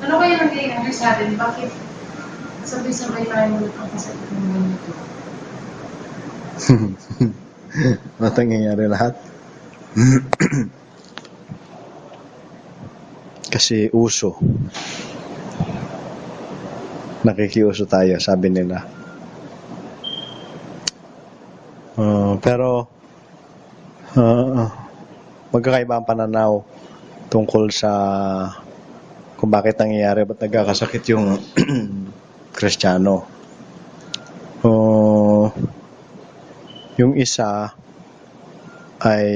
Ano kaya nangyayari sa atin? Bakit sabay-sabay tayo nagkakasakit ng ganito? Ba't nangyayari lahat? Kasi uso. Nakikiuso tayo, sabi nila. Pero magkakaiba ang pananaw tungkol sa kung bakit nangyayari, ba't nagkakasakit yung Kristiyano. Yung isa ay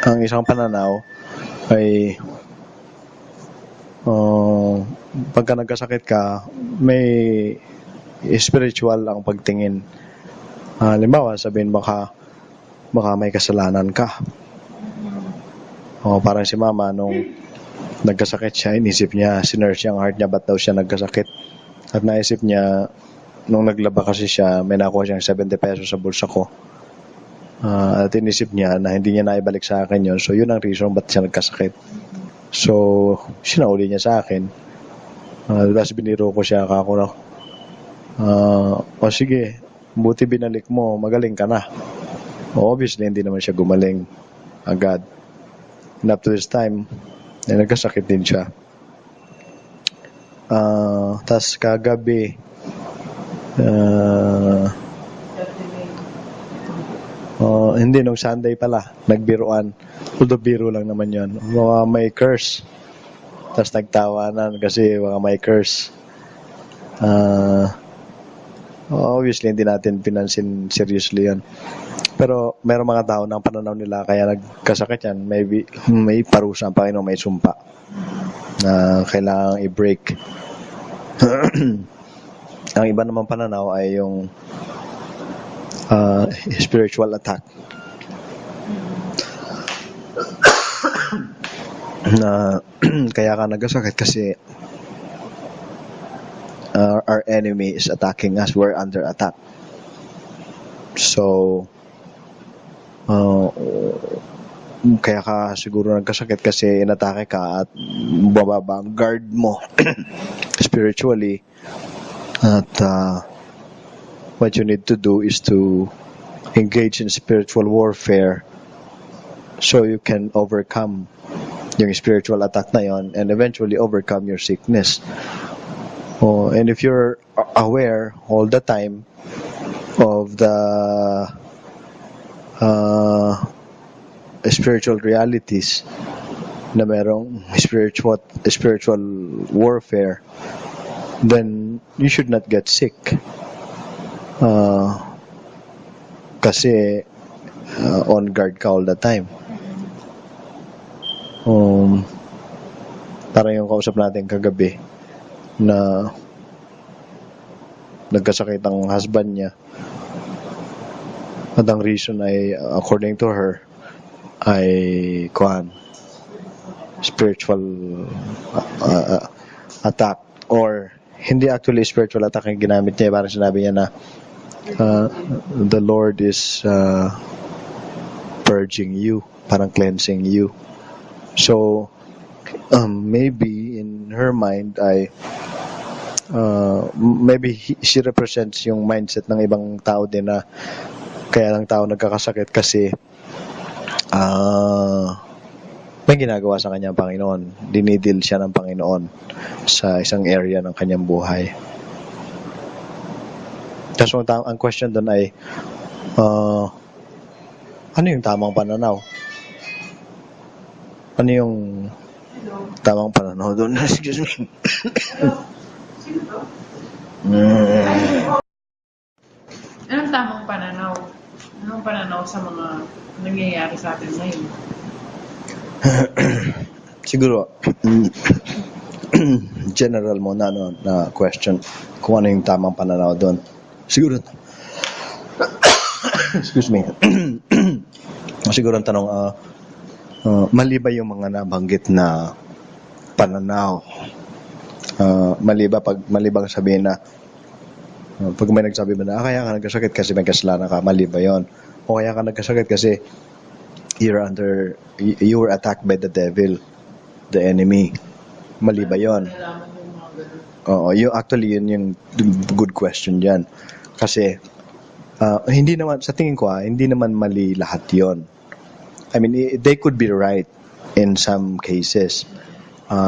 ang isang pananaw ay pagka nagkasakit ka, may spiritual ang pagtingin. Halimbawa, sabihin baka may kasalanan ka. Parang si mama, nung nagkasakit siya, inisip niya, sinerge ang heart niya, ba't daw siya nagkasakit? At naisip niya, nung naglaba kasi siya, may nakuha siyang 70 pesos sa bulsa ko. At inisip niya na hindi niya naibalik sa akin yun. So, yun ang reason ba't siya nagkasakit. So, sinauli niya sa akin. Tapos biniro ko siya, kako na, sige, buti binalik mo, magaling ka na. Obviously, hindi naman siya gumaling agad. And up to this time, nagkasakit din siya. Tas kagabi, hindi, nung Sunday pala, nagbiruan. Although biro lang naman yun. Mga may curse. Tas nagtawanan kasi mga may curse. Obviously, hindi natin pinansin seriously yan. Pero mayroong mga tao ng pananaw nila kaya nagkasakit yan. Maybe may parusa ang Panginoon, may sumpa na kailangang i-break. Ang iba naman pananaw ay yung spiritual attack. Na kaya ka nagkasakit kasi our enemy is attacking us. We're under attack. So, kaya ka siguro nagkasakit kasi inatake ka at bababa ang guard mo spiritually. At what you need to do is to engage in spiritual warfare so you can overcome yung spiritual attack na yon and eventually overcome your sickness. And if you're aware all the time of the spiritual realities na merong spiritual warfare, then you should not get sick. Kasi on guard ka all the time. Parang yung kausap natin kagabi na nagkasakit ang husband niya. At ang reason ay, according to her, ay spiritual attack. Or hindi actually spiritual attack ang ginamit niya. Parang sinabi niya na the Lord is purging you, parang cleansing you. So maybe in her mind ay maybe she represents yung mindset ng ibang tao din na kaya lang tao nagkakasakit kasi may ginagawa sa kanyang Panginoon. Dinidil siya ng Panginoon sa isang area ng kanyang buhay. Tapos ang question doon ay ano yung tamang pananaw? Ano yung tamang pananaw doon? Excuse me. Anong tamang pananaw? Anong pananaw sa mga nangyayari sa atin ngayon? Siguro general mo na question kung ano yung tamang pananaw doon. Siguro excuse me. Siguro ang tanong mali ba yung mga nabanggit na pananaw? Mali bang sabihin na pag may nagsabi ba na kaya ka nagkasakit kasi may kasalanan ka, mali ba yun? O kaya ka nagkasakit kasi you were attacked by the devil. the enemy. Mali ba yun? Nalaman yung mga ganun. Oo, actually, yun yung good question dyan. Kasi, hindi naman, sa tingin ko hindi naman mali lahat yon. I mean, they could be right in some cases.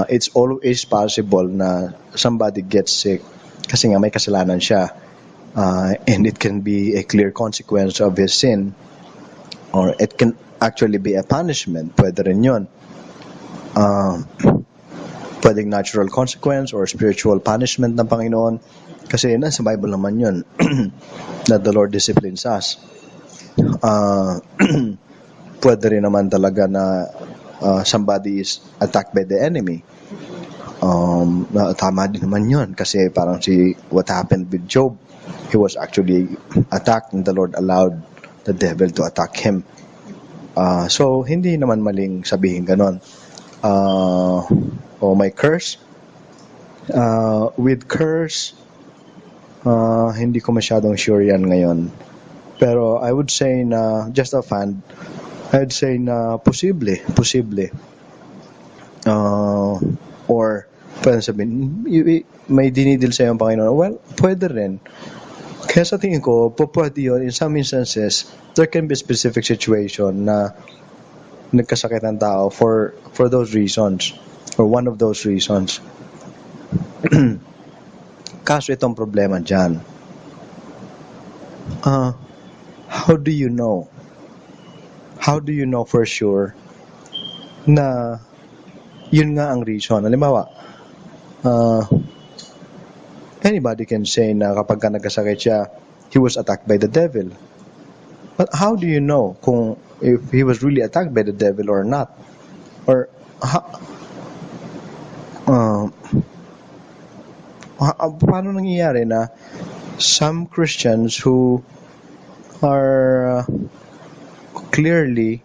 It's always possible na somebody gets sick kasi nga may kasalanan siya. And it can be a clear consequence of his sin, or it can actually be a punishment. Pwede rin yun. Pwedeng natural consequence or spiritual punishment ng Panginoon. Kasi nasa Bible naman yun that the Lord disciplines us. Pwede rin naman talaga na somebody is attacked by the enemy. Tama din naman yun kasi parang what happened with Job, he was actually attacked and the Lord allowed the devil to attack him. So hindi naman maling sabihin ganon. May curse. With curse, hindi ko masyadong sure yan ngayon. Pero I would say na, just a fan, I would say na posible. Or, pwede sabihin, may dinidil sa iyo ang Panginoon. Well, pwede rin. Kaya sa tingin ko, pwede yun. In some instances, there can be a specific situation na nagkasakit ang tao for those reasons, or one of those reasons. Kaso itong problema dyan. How do you know? How do you know for sure na yun nga ang reason? Halimbawa, anybody can say na kapag ka nagkasakit siya, he was attacked by the devil. But how do you know kung if he was really attacked by the devil or not? Or paano nangyayari na some Christians who are clearly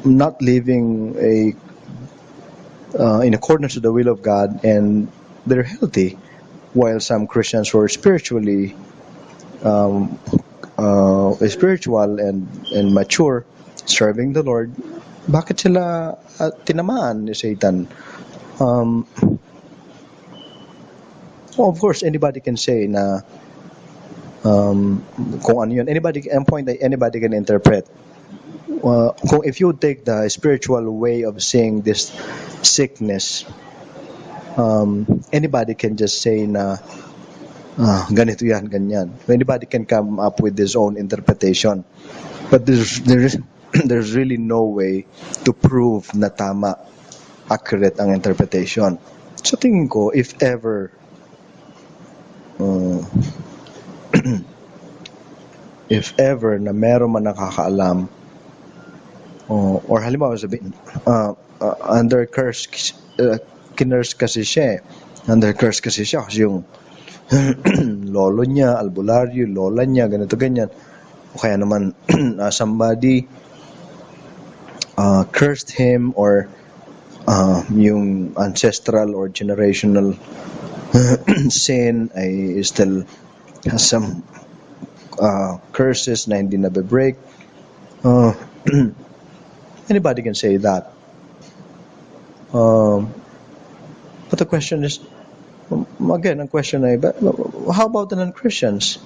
not living in accordance with the will of God, and they're healthy, while some Christians who are spiritually spiritual and mature, serving the Lord, bakit sila tinamaan ni Satan? Of course, anybody can say na kung ano yun. Anybody can interpret. Kung if you take the spiritual way of seeing this sickness, anybody can just say na ganito yan, ganyan. Anybody can come up with his own interpretation. But there's really no way to prove na tama, accurate ang interpretation. So tingin ko, if ever na meron man nakakaalam, or halimbawa sabihin, under curse, kinurse kasi siya. Under curse kasi siya kasi yung lolo niya, albularyo, lola niya, ganito ganyan. O kaya naman somebody cursed him, or yung ancestral or generational sin ay still has some curses na hindi nabe-break. Anybody can say that. But the question is, again, ang question ay, how about the non-Christians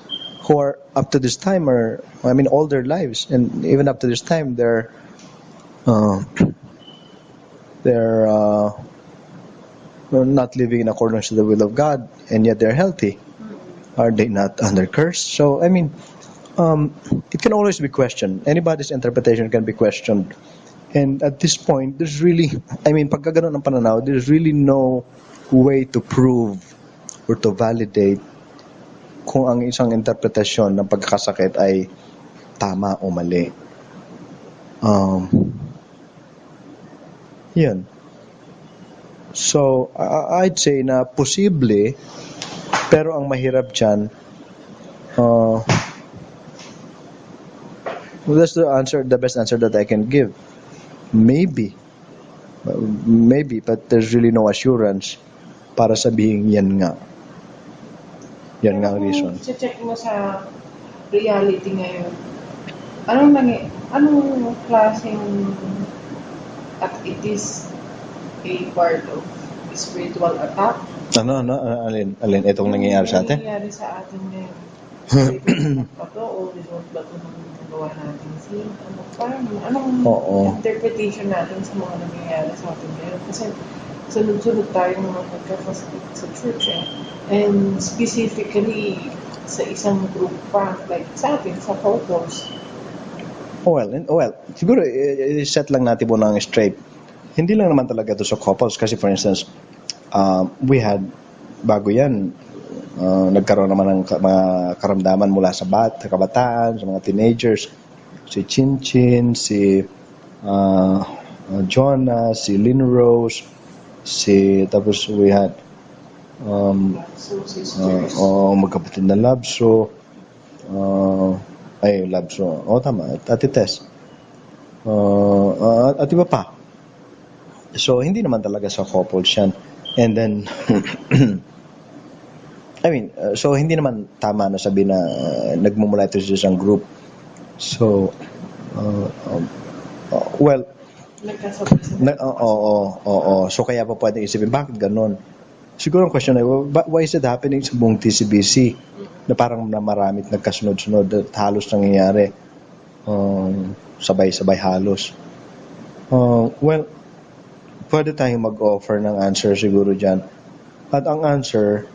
who are up to this time, or all their lives, and even up to this time, they're not living in accordance to the will of God, and yet they're healthy. Are they not under curse? So, it can always be questioned. Anybody's interpretation can be questioned. And at this point, there's really, pagka ganun ang pananaw, there's really no way to prove or to validate kung ang isang interpretasyon ng pagkakasakit ay tama o mali. Yun. So, I'd say na posible, pero ang mahirap dyan, that's the best answer that I can give. Maybe, but there's really no assurance para sabihin yan nga ang reason. Kung check mo sa reality ngayon, anong klaseng at it is a part of spiritual attack. Alin, itong nangyayari sa atin? Nangyayari sa atin ngayon. Spiritual attack ba to o result ba to ng nagawa natin sin? Anong Oo. interpretation natin sa mga nangyayari sa atin ngayon? Kasi sunod-sunod tayo mga nagkakasakit sa church And specifically sa isang group pa, like sa atin, sa photos. Well, siguro i-set lang natin muna ng straight. Hindi lang naman talaga ito sa couples kasi for instance, we had bago yan, nagkaroon naman ng mga karamdaman mula sa kabataan, sa mga teenagers, si Chinchin, si Jonah, si Lynn Rose, tapos we had magkapatid na Labso, Labso, tama, Ate Tess, at iba pa. So hindi naman talaga sa couples yan. And then so hindi naman tama na sabihin na nagmumula ito sa isang group. So so kaya pa pwedeng isipin bakit ganun. Siguro ang question ay why is it happening sa buong TCBC na parang na maramit nagkasunod-sunod at halos nangyayari sabay-sabay halos. Pwede tayong mag-offer ng answer siguro dyan. At ang answer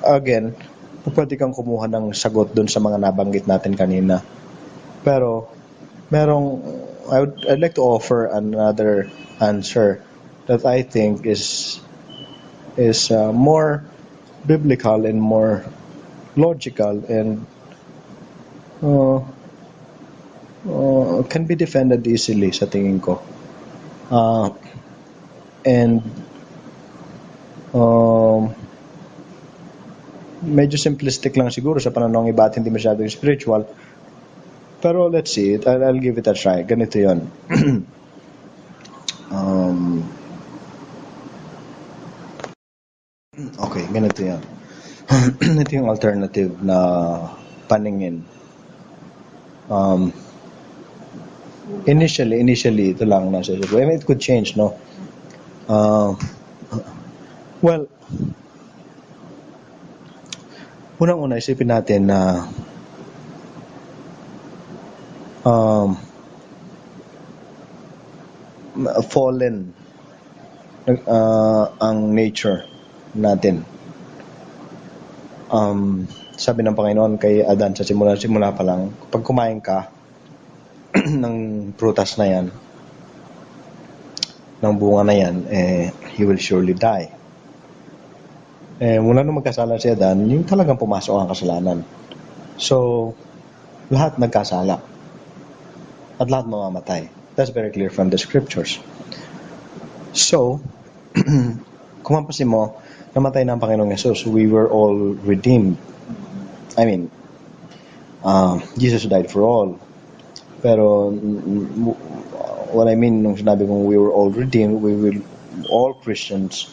again, pwede kang kumuha ng sagot dun sa mga nabanggit natin kanina. Pero I'd like to offer another answer that I think is more biblical and more logical and can be defended easily sa tingin ko. Medyo simplistic lang siguro sa pananaw ng iba at hindi masyadong spiritual. Pero let's see it. I'll give it a try. Ganito yun. Okay, ganito yan. Ito yung alternative na paningin. Initially, ito lang nasa isip. It could change, no? Well, unang-una, isipin natin na fallen ang nature natin. Sabi ng Panginoon kay Adan sa simula pa lang, pag kumain ka ng prutas na yan, ng bunga na yan, he will surely die. Mula nung magkasala si Adan, yung talagang pumasok ang kasalanan. So, lahat nagkasala. At lahat mamamatay. That's very clear from the scriptures. So, kung mapasin mo, namatay na ang Panginoong Yesus. We were all redeemed. Jesus died for all. Pero, what I mean nung sinabi kong we were all redeemed, all Christians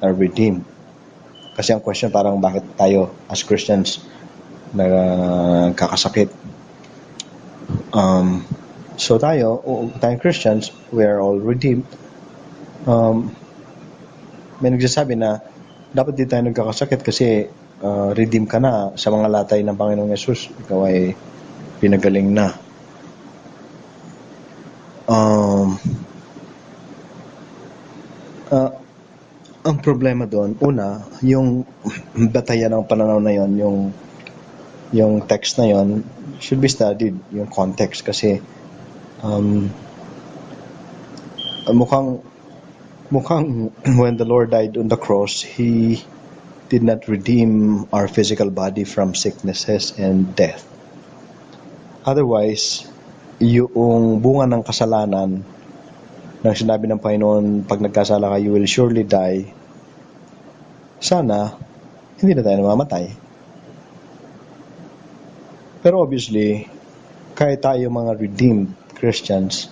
are redeemed. Kasi ang question parang bakit tayo as Christians nagkakasakit? So tayong Christians, we are all redeemed. May nagsasabi na dapat di tayo nagkakasakit kasi redeem ka na sa mga latay ng Panginoong Yesus. Ikaw ay pinagaling na. Ang problema doon, una, yung batayan ng pananaw na yon, yung text na yon should be studied, yung context kasi mukhang when the Lord died on the cross, He did not redeem our physical body from sicknesses and death. Otherwise, yung bunga ng kasalanan nang sinabi ng Panginoon, pag nagkasala ka, you will surely die, sana hindi na tayo namamatay. Pero obviously, kahit tayo mga redeemed Christians,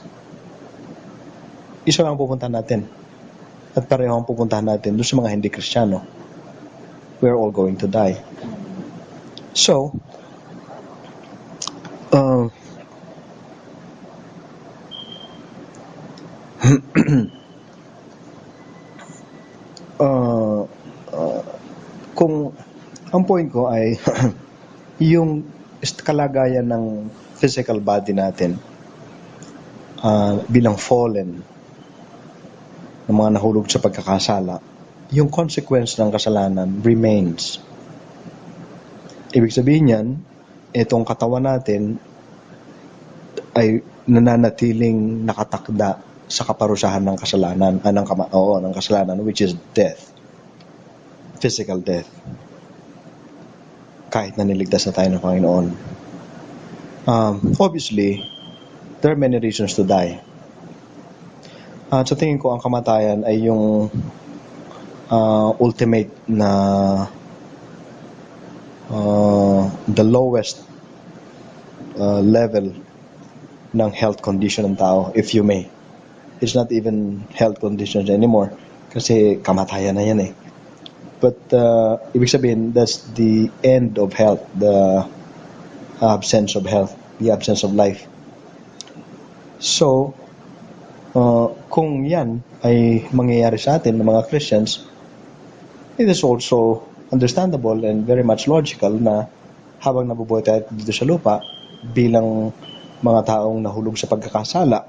isa lang pupuntahan natin. At pareho ang pupuntahan natin doon sa mga hindi Kristiyano. We're all going to die. So, uh, uh, kung ang point ko ay yung kalagayan ng physical body natin bilang fallen ng mga nahulog sa pagkakasala, yung consequence ng kasalanan remains. Ibig sabihin yan, itong katawan natin ay nananatiling nakatakda sa kaparusahan ng kasalanan, ng kasalanan, which is death. Physical death. Kahit na niligtas na tayo ng Panginoon. Obviously, there are many reasons to die. At sa tingin ko, ang kamatayan ay yung ultimate na the lowest level ng health condition ng tao, if you may. It's not even health conditions anymore kasi kamatayan na yan eh. But ibig sabihin, that's the end of health, the absence of health, the absence of life. So, kung yan ay mangyayari sa atin ng mga Christians, it is also understandable and very much logical na habang nabubuhay tayo dito sa lupa bilang mga taong nahulog sa pagkakasala,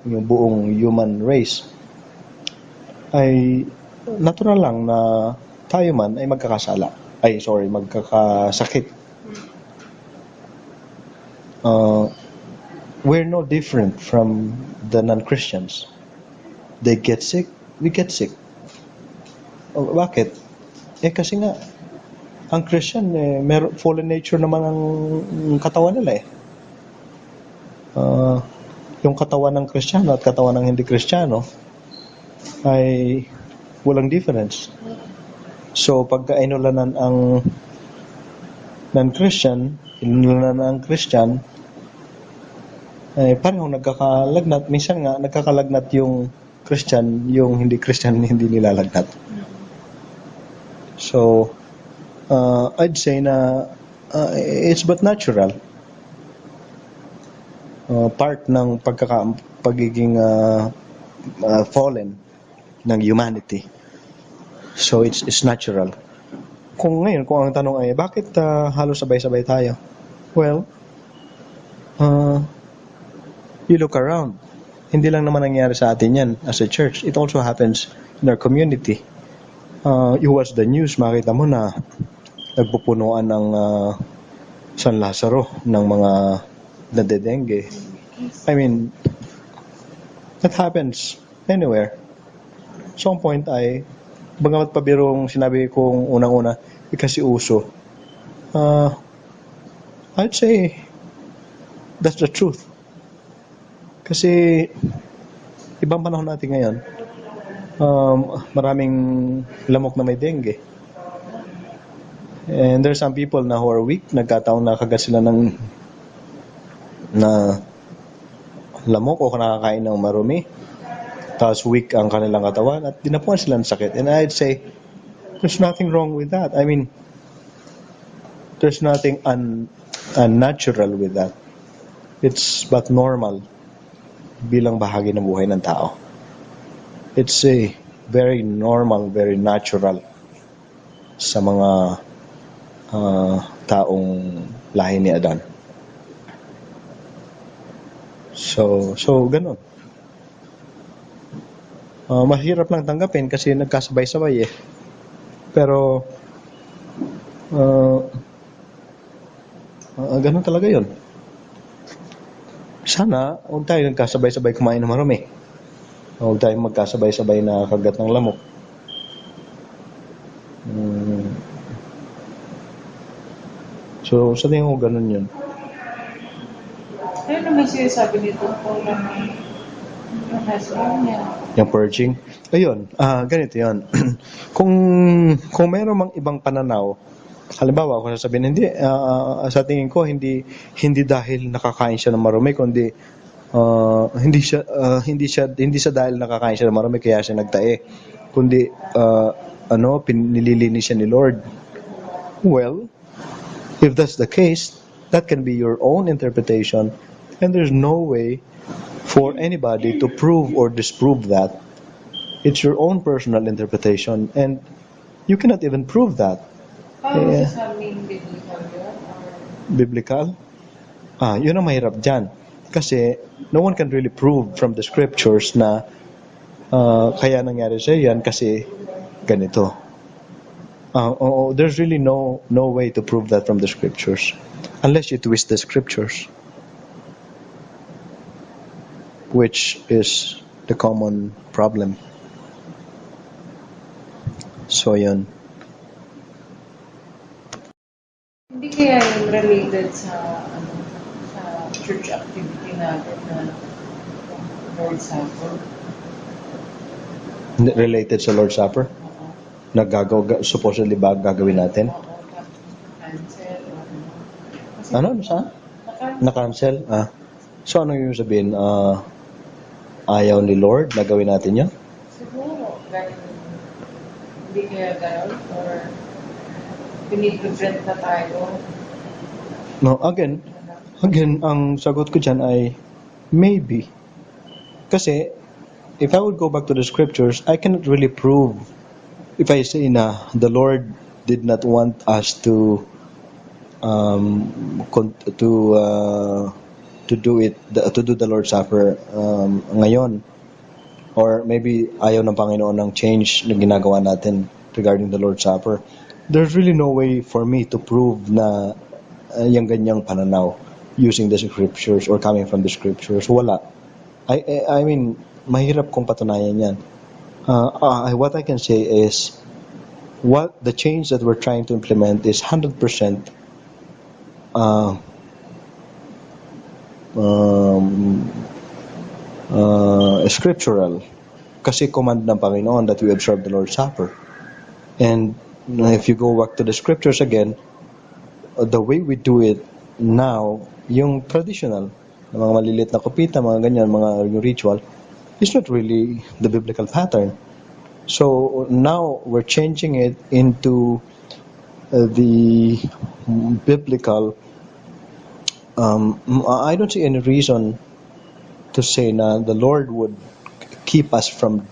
yung buong human race, ay natural lang na tayo man ay magkakasakit. We're no different from the non-Christians. They get sick, we get sick. Bakit? Kasi nga, ang Christian, fallen nature naman ang katawan nila eh. Yung katawan ng Kristiyano at katawan ng hindi Kristiyano ay walang difference. So, pagka inulanan ang non-Christian, inulanan ang Christian, parang nagkakalagnat. Minsan nga, nagkakalagnat yung Christian, yung hindi Christian, hindi nilalagnat. So, I'd say na it's but natural. Part ng pagiging fallen ng humanity. So it's natural. Kung ang tanong ay bakit halos sabay-sabay tayo? Well, you look around. Hindi lang naman nangyayari sa atin yan as a church. It also happens in our community. You watch the news, makita mo na nagpupunuan ng San Lazaro ng mga nadedengge. I mean, that happens anywhere. So, ang point ay, bagamat pabirong sinabi kong unang-una, kasi uso, I'd say that's the truth. Kasi, ibang panahon natin ngayon, maraming lamok na may dengue. And there are some people na who are weak, nagkataon na kagat sila ng na lamok o nakakain ng marumi, tapos weak ang kanilang katawan at dinapuan sila ng sakit. And I'd say there's nothing wrong with that. I mean, there's nothing unnatural with that. It's but normal bilang bahagi ng buhay ng tao. It's a very normal, very natural sa mga taong lahi ni Adan. So ganun. Mahirap lang tanggapin kasi nagkasabay-sabay eh. Pero ganun talaga yun. Sana huwag tayo nagkasabay-sabay kumain ng marumi. Huwag tayo magkasabay-sabay na kagat ng lamok. So sa tingin ko ganun yun. Ano naman sinasabi nito po yung husband niya? Yung purging? Ayun, ganito yun. kung mayroon mang ibang pananaw, halimbawa, kung sasabihin, hindi, sa tingin ko, hindi dahil nakakain siya ng marumi, kundi hindi siya dahil nakakain siya ng marumi, kaya siya nagtae, kundi, pinililinis siya ni Lord. Well, if that's the case, that can be your own interpretation, and there's no way for anybody to prove or disprove that. It's your own personal interpretation, and you cannot even prove that. Paano masasabing biblical yun? Biblical? Yun ang mahirap dyan. Kasi no one can really prove from the scriptures na kaya nangyari sa yan kasi ganito. There's really no way to prove that from the scriptures unless you twist the scriptures, which is the common problem. So yun. Hindi kaya yung related sa church activity natin na Lord's Supper? Related sa Lord's Supper? Supposedly ba gagawin natin? Cancel. Ano? Saan? Na-cancel? So ano yung sabihin? Ayaw ni Lord na gawin natin yun? Siguro. Hindi kaya gano'n? Or piniprevent na tayo? No, again, ang sagot ko dyan ay maybe. Kasi, if I would go back to the scriptures, I cannot really prove if I say na the Lord did not want us to do the Lord's Supper ngayon, or maybe ayaw ng Panginoon ng change na ginagawa natin regarding the Lord's Supper. There's really no way for me to prove na yung ganyang pananaw using the scriptures or coming from the scriptures. Wala. I mean, mahirap kong patunayan yan. What I can say is, what the change that we're trying to implement is 100% scriptural. Kasi command ng Panginoon that we observe the Lord's Supper. And if you go back to the scriptures again, the way we do it now, yung traditional, mga malilit na kupita, mga ganyan, yung ritual, is not really the biblical pattern. So now we're changing it into the biblical. I don't see any reason to say na the Lord would keep us from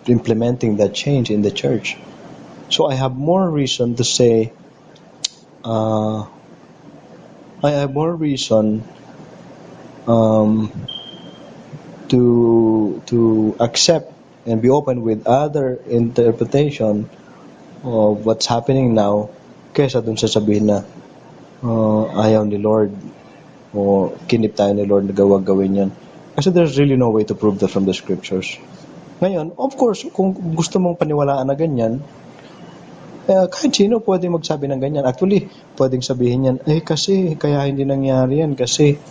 implementing that change in the church. So I have more reason to say, I have more reason to accept and be open with other interpretation of what's happening now kaysa dun sa sabihin na ayaw ni Lord o kinip tayo ni Lord na gawin yan. Kasi there's really no way to prove that from the scriptures. Ngayon, of course, kung gusto mong paniwalaan na ganyan, kahit sino pwede magsabi ng ganyan. Actually, pwedeng sabihin yan, kasi, kaya hindi nangyari yan, kasi,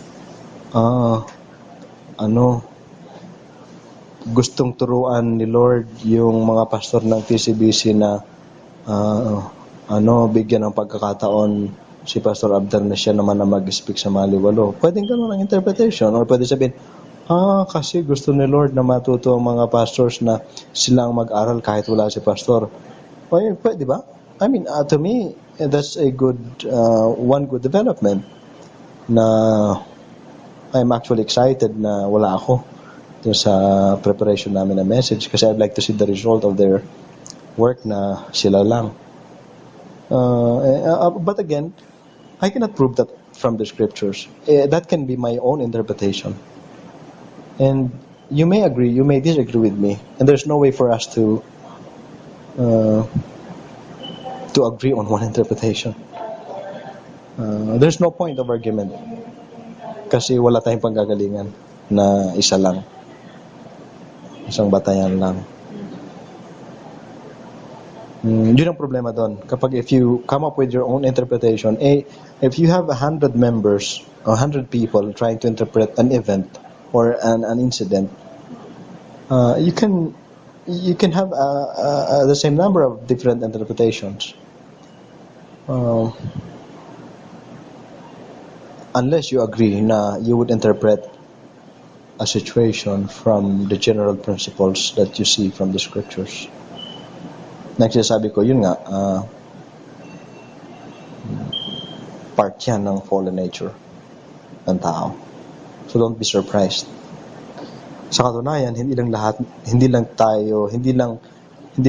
gustong turuan ni Lord yung mga pastor ng TCBC na, bigyan ng pagkakataon si Pastor Abdal na siya naman na mag-speak sa maliwalo. Pwedeng ganun ang interpretation. Or pwede sabihin, kasi gusto ni Lord na matuto ang mga pastors na sila ang mag-aral kahit wala si pastor. Pwede ba? I mean, to me, that's a good, one good development na I'm actually excited na wala ako sa preparation namin ng message kasi I'd like to see the result of their work na sila lang. But again, I cannot prove that from the scriptures. That can be my own interpretation. And you may agree, you may disagree with me, and there's no way for us to agree on one interpretation. There's no point of argument kasi wala tayong panggagalingan na isa lang, isang batayan lang. Yun ang problema doon. Kapag if you come up with your own interpretation, if you have 100 members or 100 people trying to interpret an event or an incident, you can have the same number of different interpretations, unless you agree na you would interpret a situation from the general principles that you see from the scriptures. Nagsasabi ko, yun nga, part yan ng fallen nature ng tao. So don't be surprised Sa katunayan, hindi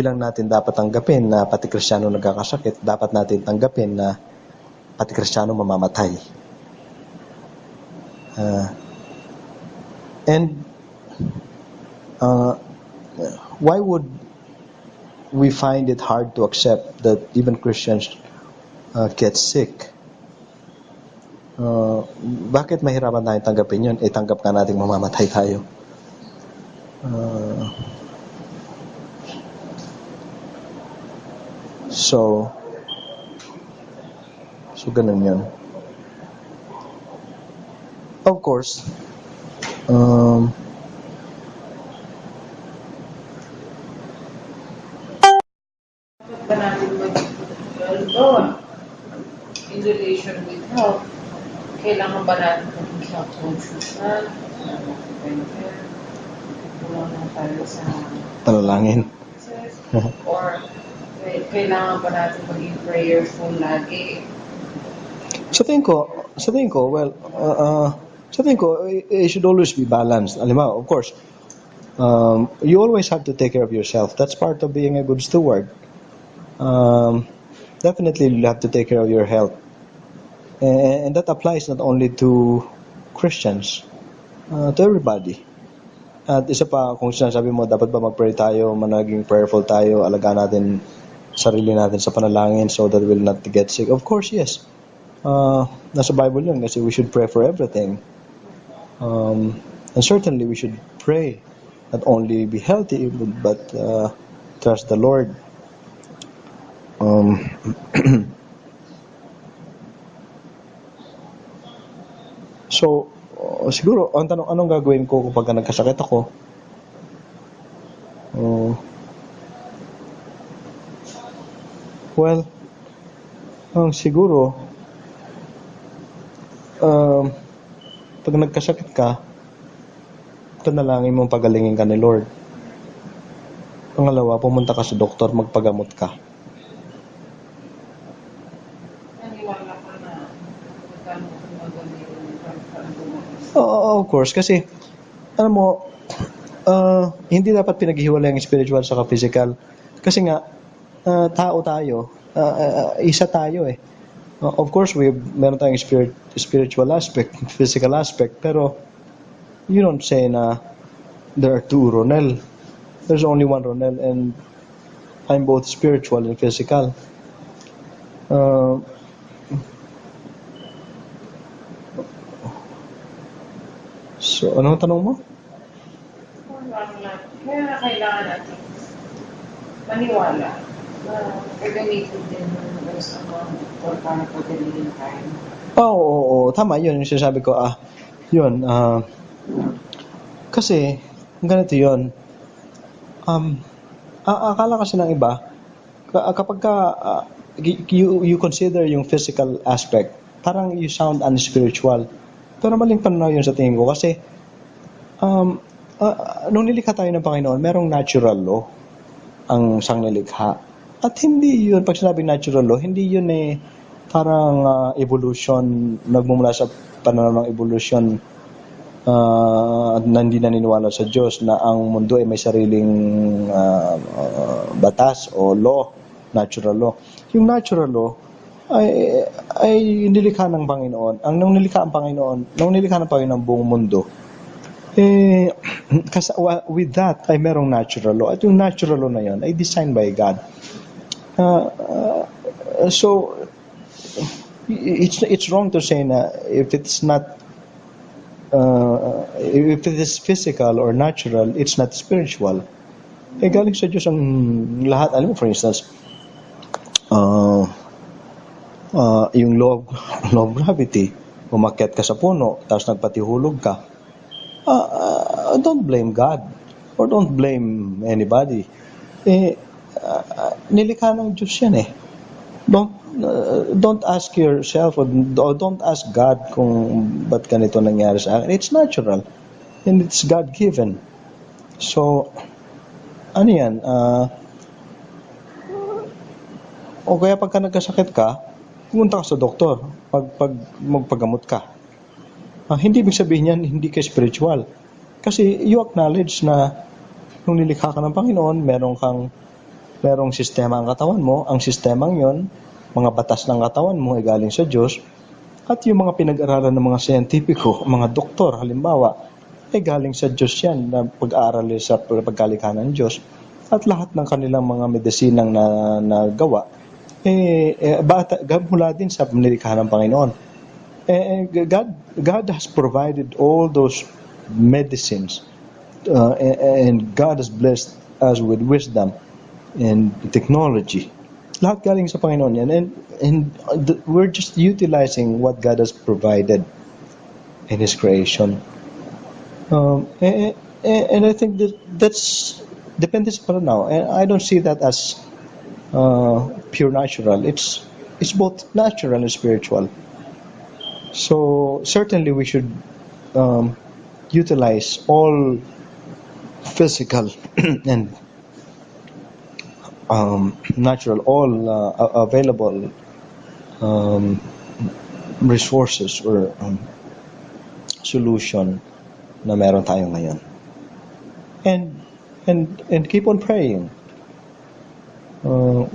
lang natin dapat tanggapin na pati Kristiyano nagkakasakit, dapat natin tanggapin na pati Kristiyano mamamatay. Why would we find it hard to accept that even Christians get sick? Bakit mahirapan tayong tanggapin yun? Tanggap ka natin mamamatay tayo. So ganun yun. Of course, ba natin mag-well, in relation with health, kailangan ba natin maging health conscious na? Kulang lang tayo sa panalangin. or kailangan ba natin maging prayerful lagi? Sa tingin ko, well, it should always be balanced. Alam mo, of course, you always have to take care of yourself. That's part of being a good steward. Definitely you have to take care of your health. And that applies not only to Christians, to everybody. At isa pa, kung sinasabi mo, dapat ba mag-pray tayo, managing prayerful tayo, alagaan natin sarili natin sa panalangin so that we'll not get sick? Of course, yes. Nasa Bible yun kasi we should pray for everything. And certainly we should pray not only be healthy but trust the Lord. So siguro ang tanong, anong gagawin ko kapag nagkasakit ako? Well, siguro pag nagkasakit ka, panalangin mong pagalingin ka ni Lord. Pangalawa, pumunta ka sa doktor, magpagamot ka. Naniwala ka na magkano kung magaling Of course, kasi alam mo, hindi dapat pinaghihiwalay ang spiritual sa physical. Kasi nga, tao tayo, isa tayo eh. Of course, meron tayong spiritual aspect, physical aspect, pero you don't say na there are two Ronel. There's only one Ronel, and I'm both spiritual and physical. So, anong tanong mo? Kaya kailangan natin maniwala na gagamitin din sa mga doktor para pagalingin tayo. Oo, tama yun yung sinasabi ko. Yun. Kasi, ganito yun. Akala kasi ng iba, kapag you consider yung physical aspect, parang you sound unspiritual. Pero maling pananaw yun sa tingin ko kasi nung nilikha tayo ng Panginoon, merong natural law ang siyang nilikha. At hindi yun, pag sinabing natural law, hindi yun parang evolution, nagmumula sa pananaw ng evolution na hindi naniniwala sa Diyos na ang mundo ay may sariling batas o law, natural law. Yung natural law ay nilikha ng Panginoon. Nung nilikha ng Panginoon ang buong mundo, kasi with that ay merong natural law. At yung natural law na yun ay designed by God. So it's wrong to say na if it's not if it is physical or natural, it's not spiritual. Galing sa Diyos ang lahat. Alam mo, for instance, yung law of gravity, umakyat ka sa puno, tapos nagpatihulog ka. Don't blame God or don't blame anybody. Nilikha ng Diyos yan eh. Don't ask yourself or don't ask God kung ba't ganito nangyari sa akin. It's natural and it's God-given. So, ano yan? O kaya pagka nagkasakit ka, pumunta ka sa doktor, magpagamot ka. Hindi ibig sabihin yan, hindi ka spiritual. Kasi you acknowledge na nung nilikha ka ng Panginoon, merong sistema ang katawan mo. Ang sistemang yon, mga batas ng katawan mo ay galing sa Diyos. At yung mga pinag-aralan ng mga siyentipiko, mga doktor, halimbawa, ay galing sa Diyos yan na pag-aaral sa pagkalikha ng Diyos. At lahat ng kanilang mga medisinang nagawa, mula din sa nilikha ng Panginoon. God has provided all those medicines, and God has blessed us with wisdom and technology. Lahat galing sa Panginoon yan, and we're just utilizing what God has provided in His creation. And I think that's dependent pa now, and I don't see that as pure natural. It's both natural and spiritual. So certainly we should utilize all physical and natural, all available resources or solution na meron tayo ngayon, and keep on praying,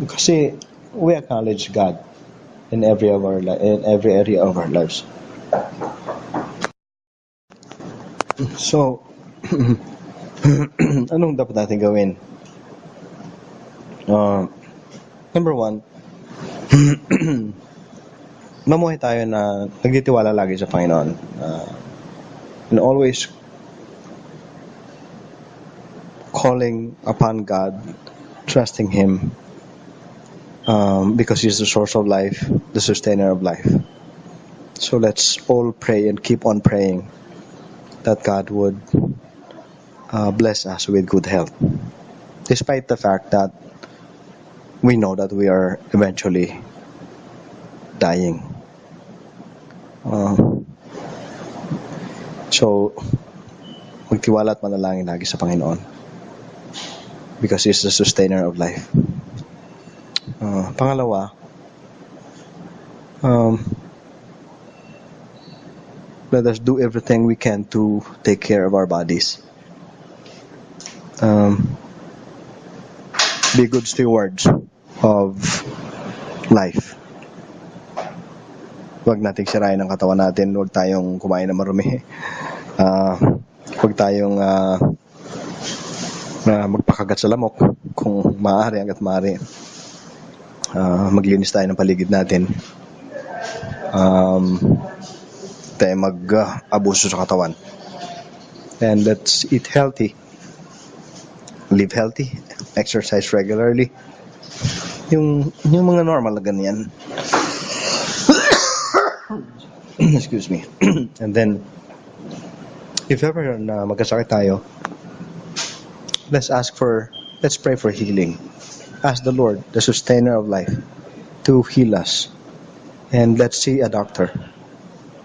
kasi we acknowledge God in every area of our lives. So anong dapat natin gawin? Number one, mamuhay tayo na nagtitiwala lagi sa Panginoon, and always calling upon God, trusting Him, because He's the source of life, the sustainer of life. So let's all pray and keep on praying that God would bless us with good health, despite the fact that we know that we are eventually dying. So magtiwala at manalangin lagi sa Panginoon, because He's the sustainer of life. Pangalawa, let us do everything we can to take care of our bodies. Be good stewards of life. Huwag nating sirain ang katawan natin. Huwag tayong kumain na marumi. Huwag tayong magpakagat sa lamok kung maaari, hanggat maaari. Maglinis tayo ng paligid natin. Tayo mag-abuso sa katawan. And let's eat healthy. Live healthy. Exercise regularly. Yung mga normal na ganyan. Excuse me. And then, if ever na magkasakit tayo, let's pray for healing. Ask the Lord, the sustainer of life, to heal us. And let's see a doctor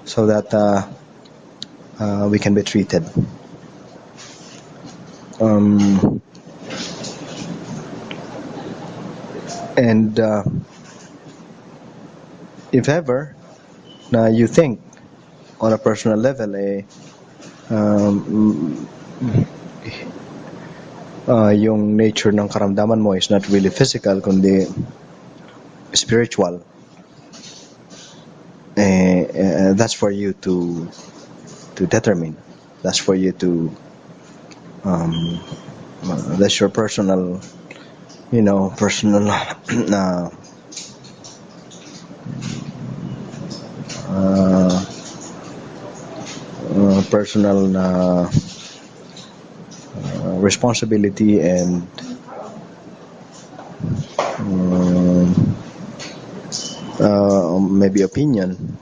so that we can be treated. And if ever na you think on a personal level yung nature ng karamdaman mo is not really physical kundi spiritual, that's for you to determine. That's for you to that's your personal personal responsibility and maybe opinion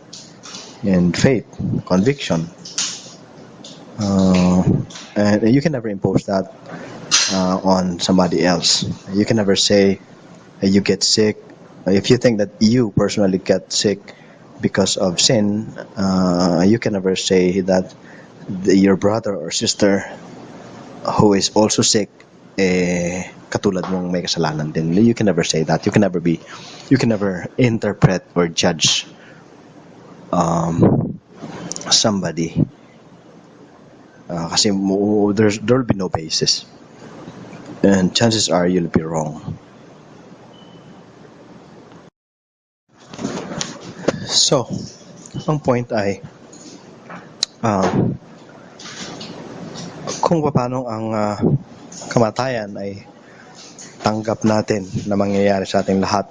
and faith, conviction, and you can never impose that on somebody else. You can never say you get sick. If you think that you personally get sick because of sin, you can never say that your brother or sister who is also sick, katulad mong may kasalanan din. You can never say that. You can never interpret or judge somebody Kasi there'll be no basis. And chances are you'll be wrong. So, ang point ay kung paano ang kamatayan ay tanggap natin na mangyayari sa ating lahat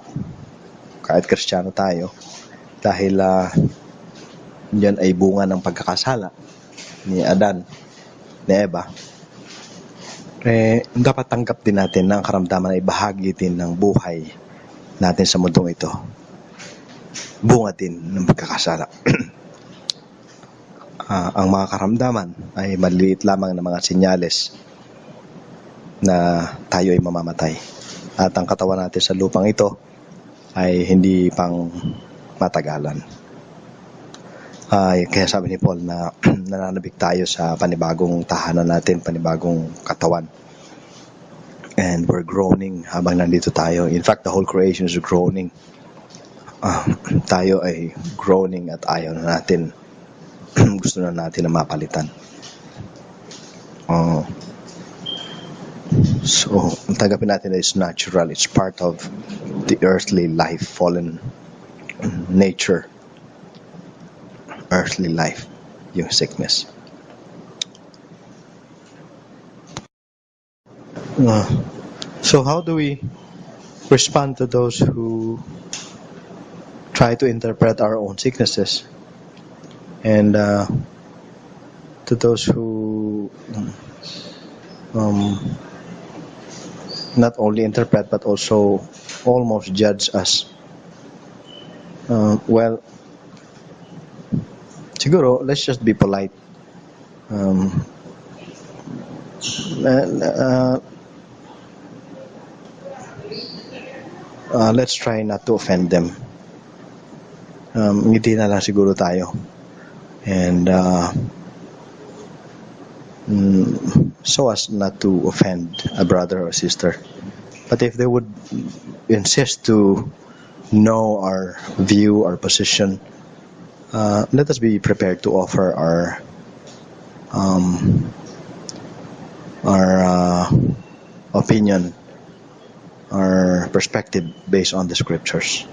kahit Kristiyano tayo dahil yan ay bunga ng pagkakasala ni Adan, ni Eva. Dapat tanggap din natin na ang karamdaman ay bahagi din ng buhay natin sa mundong ito. Bunga din ng pagkakasala. Ang mga karamdaman ay maliliit lamang na mga senyales na tayo ay mamamatay. At ang katawan natin sa lupang ito ay hindi pang matagalan. Kaya sabi ni Paul na nananabik tayo sa panibagong tahanan natin, panibagong katawan. And we're groaning habang nandito tayo. In fact, the whole creation is groaning. Tayo ay groaning at ayaw na natin. Gusto na natin na mapalitan. So, ang tanggapin natin is natural. It's part of the earthly life, fallen nature. Earthly life, yung sickness. So how do we respond to those who try to interpret our own sicknesses? And to those who not only interpret but also almost judge us. Well, siguro, let's just be polite. Let's try not to offend them. Ngiti na lang siguro tayo. And so as not to offend a brother or sister. But if they would insist to know our view, our position, let us be prepared to offer our opinion, our perspective based on the scriptures.